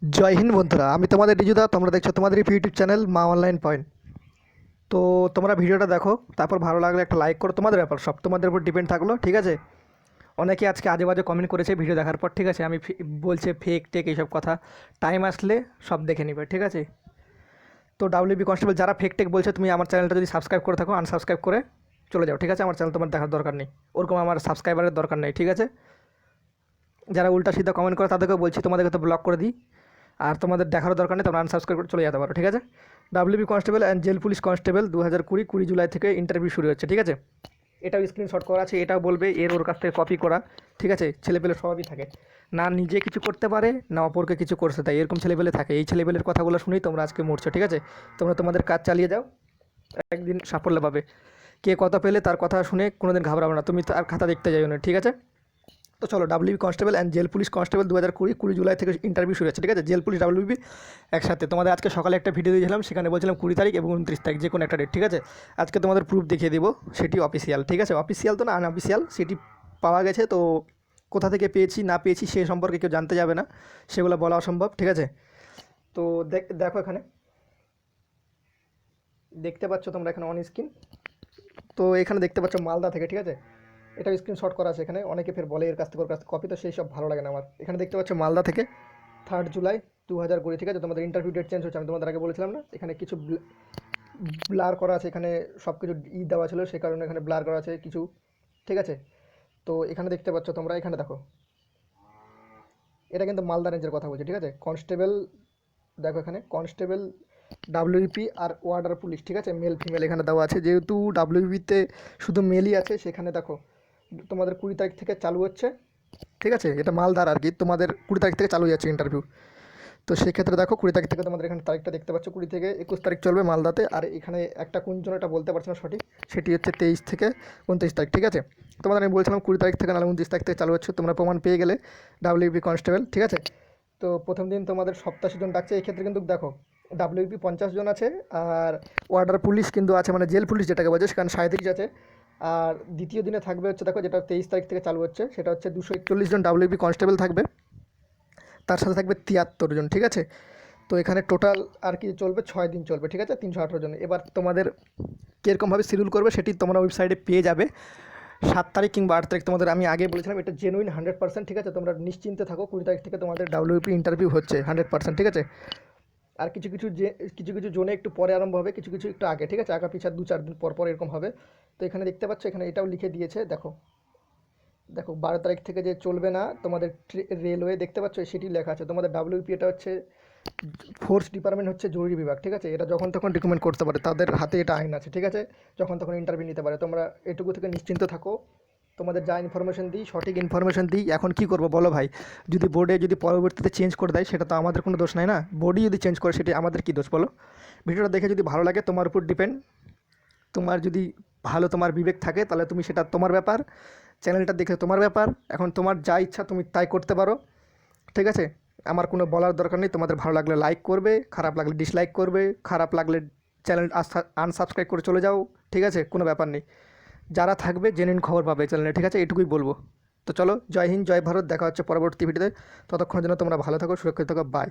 জয় হিন্দ বন্ধুরা, আমি তোমাদের রিজুদা। তোমরা দেখছো তোমাদের ইউটিউব চ্যানেল মা অনলাইন পয়েন্ট। তো তোমরা ভিডিওটা দেখো, তারপর ভালো লাগলে একটা লাইক করো। তোমাদের ব্যাপার, সব তোমাদের উপর ডিপেন্ড থাকলো, ঠিক আছে? অনেকে আজকে আজে বাজে কমেন্ট করেছে ভিডিও দেখার পর, ঠিক আছে? আমি বলছে ফেক টেক এইসব কথা। টাইম আসলে সব দেখে নিবে, ঠিক আছে? তো ডাব্লিউবি কনস্টেবল যারা ফেক টেক বলছে, তুমি আমার চ্যানেলটা যদি সাবস্ক্রাইব করে থাকো, আনসাবস্ক্রাইব করে চলে যাও, ঠিক আছে? আমার চ্যানেল তোমার দেখার দরকার নেই, ওরকম আমার সাবস্ক্রাইবারের দরকার নেই, ঠিক আছে? যারা উল্টা সিধা কমেন্ট করে তাদেরকেও বলছি তোমাদেরকে তো ব্লক করে দিই। আর তোমাদের দেখারও দরকার নেই, তোমরা আনসাবস্ক্রাইব করে চলে যেতে পারো, ঠিক আছে? WB constable and jail police constable 2020 জুলাই থেকে ইন্টারভিউ শুরু হচ্ছে, ঠিক আছে? এটাও স্ক্রিনশট করা আছে, এটাও বলবে এর ওর কাছ থেকে কপি করা, ঠিক আছে? ছেলেপেলে স্বভাবই থাকে, না নিজে কিছু করতে পারে না অপরকে কিছু করতে দেয়, এরকম ছেলেপেলে থাকে। এই ছেলেপেলের কথাগুলো শুনেই তোমরা আজকে মরছো, ঠিক আছে? তোমরা তোমাদের কাজ চালিয়ে যাও, একদিন সাফল্য পাবে। কে কত পেলে তার কথা শুনে কোনোদিন ঘাবড়াবে না, তুমি তার খাতা দেখতে যাইও না, ঠিক আছে? তো চলো, WB constable and jail police constable 2020 জুলাই থেকে ইন্টারভিউ শুরু হচ্ছে, ঠিক আছে? জেল পুলিশ ডাব্লিউবি একসাথে। তোমাদের আজকে সকালে একটা ভিডিও দিয়েছিলাম, সেখানে বলছিলাম 20 তারিখ এবং 29 তারিখ, যে কোনো একটা ডেট, ঠিক আছে? আজকে তোমাদের প্রুফ দেখিয়ে দেবো, সেটি অফিসিয়াল, ঠিক আছে? অফিসিয়াল তো না, আনঅফিসিয়াল, সেটি পাওয়া গেছে। তো কোথা থেকে পেয়েছি না পেয়েছি সে সম্পর্কে কেউ জানতে যাবে না, সেগুলো বলা অসম্ভব, ঠিক আছে? তো দেখো, এখানে দেখতে পাচ্ছ তোমরা, এখানে অন স্ক্রিন। তো এখানে দেখতে পাচ্ছ মালদা থেকে, ঠিক আছে? এটা স্ক্রিনশট করা আছে এখানে। অনেকে ফের বলে এর কাছ থেকে ওর কাছ থেকে কপি, তো সেই সব ভালো লাগে না আমার। এখানে দেখতে পাচ্ছ মালদা থেকে 3 জুলাই 2020, ঠিক আছে? তোমাদের ইন্টারভিউ ডেট চেঞ্জ হচ্ছে, আমি তোমাদের আগে বলেছিলাম না? এখানে কিছু ব্লার করা আছে, এখানে সব কিছু দেওয়া ছিল, সে কারণে এখানে ব্লার করা আছে কিছু, ঠিক আছে? তো এখানে দেখতে পাচ্ছ তোমরা, এখানে দেখো, এটা কিন্তু মালদা রেঞ্জের কথা বলছি, ঠিক আছে? কনস্টেবল, দেখো এখানে কনস্টেবল ডাব্লিউপি আর ওয়ার্ডার পুলিশ, ঠিক আছে? মেল ফিমেল এখানে দেওয়া আছে, যেহেতু ডাব্লিউপিতে শুধু মেলই আছে, সেখানে দেখো তোমাদের 20 তারিখ থেকে চালু হচ্ছে, ঠিক আছে? এটা মালদার আর কি, তোমাদের 20 তারিখ থেকে চালু হয়ে যাচ্ছে ইন্টারভিউ। তো সেক্ষেত্রে দেখো 20 তারিখ থেকে তোমাদের এখানে তারিখটা দেখতে পাচ্ছ, 20 থেকে 21 তারিখ চলবে মালদাতে। আর এখানে একটা কোন জন এটা বলতে পারছি না সঠিক, সেটি হচ্ছে 23 থেকে 29 তারিখ, ঠিক আছে? তোমাদের আমি বলছিলাম 20 তারিখ থেকে, নাহলে 29 তারিখ থেকে চালু হচ্ছে। তোমরা প্রমাণ পেয়ে গেলে ডাব্লিউপি কনস্টেবল, ঠিক আছে? তো প্রথম দিন তোমাদের 87 জন ডাকছে, এক্ষেত্রে কিন্তু দেখো ডাব্লিউপি 50 জন আছে, আর ওয়ার্ডার পুলিশ কিন্তু আছে, মানে জেল পুলিশ যেটাকে বলছে, সেখানে 37 আছে। আর দ্বিতীয় দিনে থাকবে হচ্ছে, দেখো যেটা 23 তারিখ থেকে চালু হচ্ছে, সেটা হচ্ছে 241 জন ডাব্লিউপি কনস্টেবল থাকবে, তার সাথে থাকবে 73 জন, ঠিক আছে? তো এখানে টোটাল আর কি চলবে, 6 দিন চলবে, ঠিক আছে? 318 জন। এবার তোমাদের কীরকমভাবে শিডিউল করবে সেটি তোমরা ওয়েবসাইটে পেয়ে যাবে। 7 তারিখ কিংবা 8 তারিখ, তোমাদের আমি আগে বলেছিলাম এটা জেনুইন 100%, ঠিক আছে? তোমরা নিশ্চিন্তে থাকো, 20 তারিখ থেকে তোমাদের ডাব্লিউপি ইন্টারভিউ হচ্ছে 100%, ঠিক আছে? আর কিছু কিছু কিছু কিছু জোনে একটু পরে আরম্ভ হবে, কিছু কিছু একটু আগে, ঠিক আছে? আগা পিছা 2-4 দিন পর পর এরকম হবে। তো এখানে দেখতে পাচ্ছ, এখানে এটাও লিখে দিয়েছে, দেখো দেখো 12 তারিখ থেকে যে চলবে না তোমাদের রেলওয়ে, দেখতে পাচ্ছ সেটি লেখা আছে। তোমাদের ডাব্লিউপি এটা হচ্ছে ফোর্স ডিপার্টমেন্ট, হচ্ছে জরুরি বিভাগ, ঠিক আছে? এটা যখন তখন রিকমেন্ড করতে পারে, তাদের হাতে এটা আইন আছে, ঠিক আছে? যখন তখন ইন্টারভিউ নিতে পারে। তোমরা এটুকু থেকে নিশ্চিন্ত থাকো। তোমাদের যা ইনফরমেশন দিই, সঠিক ইনফরমেশন দিই। এখন কি করবো বলো ভাই? যদি বোর্ডে যদি পরবর্তীতে চেঞ্জ করে দেয়, সেটা তো আমাদের কোনো দোষ নাই না। বোর্ডই যদি চেঞ্জ করে, সেটি আমাদের কী দোষ বলো? ভিডিওটা দেখে যদি ভালো লাগে, তোমার উপর ডিপেন্ড। তোমার যদি ভালো তোমার বিবেক থাকে, তাহলে তুমি সেটা তোমার ব্যাপার, চ্যানেলটা দেখে তোমার ব্যাপার। এখন তোমার যা ইচ্ছা তুমি তাই করতে পারো, ঠিক আছে? আমার কোনো বলার দরকার নেই। তোমাদের ভালো লাগলে লাইক করবে, খারাপ লাগলে ডিসলাইক করবে, খারাপ লাগলে চ্যানেল আনসাবস্ক্রাইব করে চলে যাও, ঠিক আছে? কোনো ব্যাপার নেই। যারা থাকবে জেনুইন খবর পাবে চ্যানেলে, ঠিক আছে? এটুকুই বলবো। তো চলো, জয় হিন্দ, জয় ভারত, দেখা হচ্ছে পরবর্তী ভিডিওতে। ততক্ষণ যেন তোমরা ভালো থাকো, সুরক্ষিত থাকো, বাই।